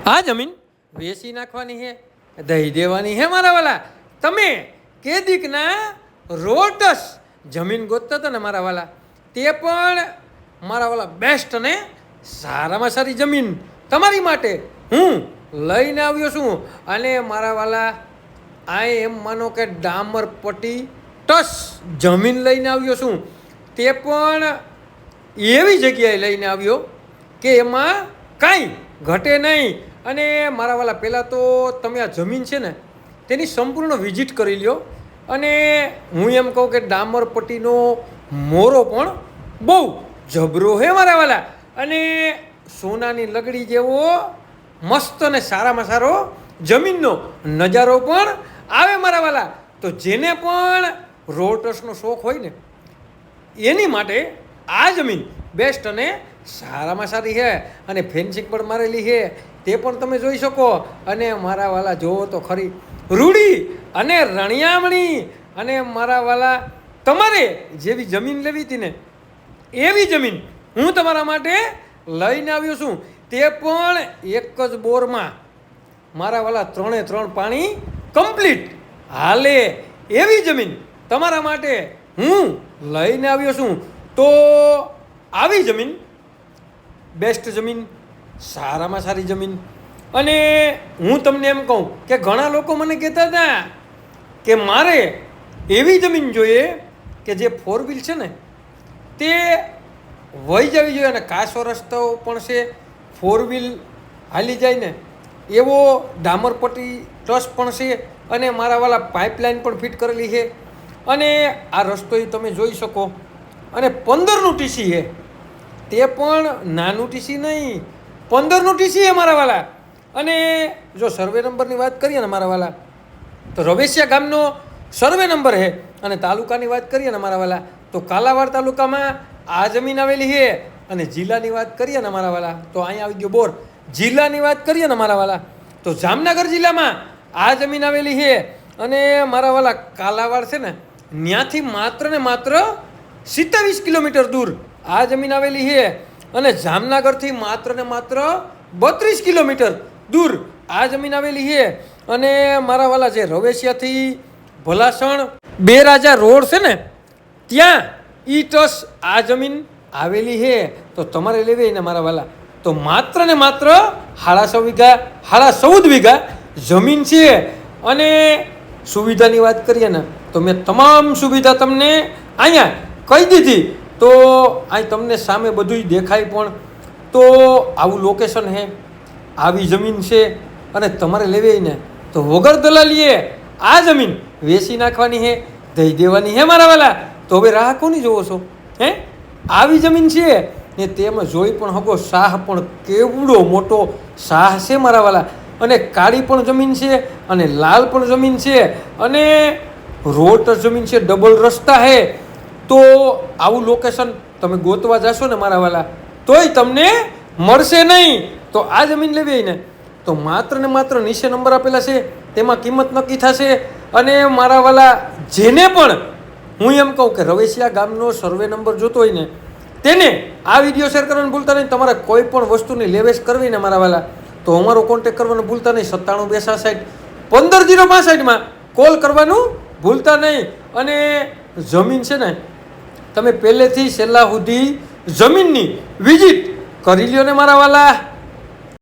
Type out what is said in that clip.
આ જમીન વેચી નાખવાની છે, દઈ દેવાની છે મારા વાલા. તમે કેદીકના રોટસ જમીન ગોતતા હતા ને મારા વાલા, તે પણ મારા વાલા બેસ્ટ અને સારામાં સારી જમીન તમારી માટે હું લઈને આવ્યો છું. અને મારા વાલા આ એમ માનો કે ડામર પટ્ટી ટસ જમીન લઈને આવ્યો છું, તે પણ એવી જગ્યાએ લઈને આવ્યો કે એમાં કાંઈ ઘટે નહીં. અને મારા વાલા પહેલાં તો તમે આ જમીન છે ને તેની સંપૂર્ણ વિઝિટ કરી લ્યો. અને હું એમ કહું કે ડામર પટ્ટીનો મોરો પણ બહુ જબરો હે મારા વાલા, અને સોનાની લગડી જેવો મસ્ત અને સારામાં સારો જમીનનો નજારો પણ આવે મારા વાલા. તો જેને પણ રોટસનો શોખ હોય ને એની માટે આ જમીન બેસ્ટ અને સારામાં સારી છે. અને ફેન્સિંગ પણ મારેલી છે, તે પણ તમે જોઈ શકો. અને મારા વાલા જોવો તો ખરી રૂડી અને રણિયામણી. અને મારા વાલા તમારે જેવી જમીન લેવી હતી ને એવી જમીન હું તમારા માટે લઈને આવ્યો છું, તે પણ એક જ બોરમાં મારા વાલા 3 પાણી કમ્પ્લીટ હાલે એવી જમીન તમારા માટે હું લઈને આવ્યો છું. તો આવી જમીન બેસ્ટ જમીન, સારામાં સારી જમીન. અને હું તમને એમ કહું કે ઘણા લોકો મને કહેતા હતા કે મારે એવી જમીન જોઈએ કે જે 4 વ્હીલ છે ને તે વહી જવી જોઈએ, અને કાચો રસ્તો પણ છે, 4 વ્હીલ હાલી જાય ને એવો ડામરપટ્ટી ટ્રસ પણ છે. અને મારા વાલા પાઇપલાઇન પણ ફિટ કરેલી છે. અને આ રસ્તો તમે જોઈ શકો. અને 15નું ટીસી છે, તે પણ નાનું ટીસી નહીં, 15નું ટીસી છે મારા વાલા. અને જો સર્વે નંબરની વાત કરીએ ને મારા વાલા, તો રવેશિયા ગામનો સર્વે નંબર છે. અને તાલુકાની વાત કરીએ ને મારા વાલા, તો કાલાવાડ તાલુકામાં આ જમીન આવેલી છે. અને જિલ્લાની વાત કરીએ ને મારા વાલા, તો અહીંયા આવી ગયો બોર. જિલ્લાની વાત કરીએ ને મારા વાલા, તો જામનગર જિલ્લામાં આ જમીન આવેલી છે. અને મારા વાલા કાલાવાડ છે ને ત્યાંથી માત્ર ને માત્ર 27 કિલોમીટર દૂર આ જમીન આવેલી છે. અને જામનગરથી માત્ર ને માત્ર 32 કિલોમીટર દૂર આ જમીન આવેલી છે. અને મારા વાલા જે રવેશિયાથી ભલાસણ 2 રાજા રોડ છે ને ત્યાં ઈટસ આ જમીન આવેલી છે. તો તમારે લેવી ને મારા વાલા તો માત્ર ને માત્ર 14.5 વીઘા 14.5 વીઘા જમીન છે. અને સુવિધાની વાત કરીએ ને તો મેં તમામ સુવિધા તમને અહીંયા કહી દીધી. તો અહીં તમને સામે બધું દેખાય પણ. તો આવું લોકેશન છે, આવી જમીન છે. અને તમારે લેવી ને તો વગર દલાલીએ આ જમીન વેચી નાખવાની છે, દઈ દેવાની છે મારા વાલા. તો હવે રાહ કોની જોવો છો હે? આવી જમીન છે ને તેમાં જોઈ પણ હકો શાહ પણ કેવડો મોટો શાહ છે મારા વાલા. અને કાળી પણ જમીન છે અને લાલ પણ જમીન છે. અને રોડ જમીન છે, ડબલ રસ્તા છે. તો આવું લોકેશન તમે ગોતવા જશો ને મારા વાલા તોય તમને મળશે નહીં. તો આ જમીન લેવી ને તો માત્ર ને માત્ર નીચે નંબર આપેલા છે, તેમાં કિંમત નક્કી થશે. અને મારા વાલા જેને પણ હું એમ કહું કે રવેશિયા ગામનો સર્વે નંબર જોતો હોય ને તેને આ વિડીયો શેર કરવાનું ભૂલતા નહીં. તમારે કોઈ પણ વસ્તુની લેવેશ કરવી ને મારા વાલા તો અમારો કોન્ટેક કરવાનું ભૂલતા નહીં. 97 266 15 065 કોલ કરવાનું ભૂલતા નહીં. અને જમીન છે ને તમે પહેલેથી છેલ્લા સુધી જમીનની વિઝિટ કરી લ્યો ને મારા વાલા.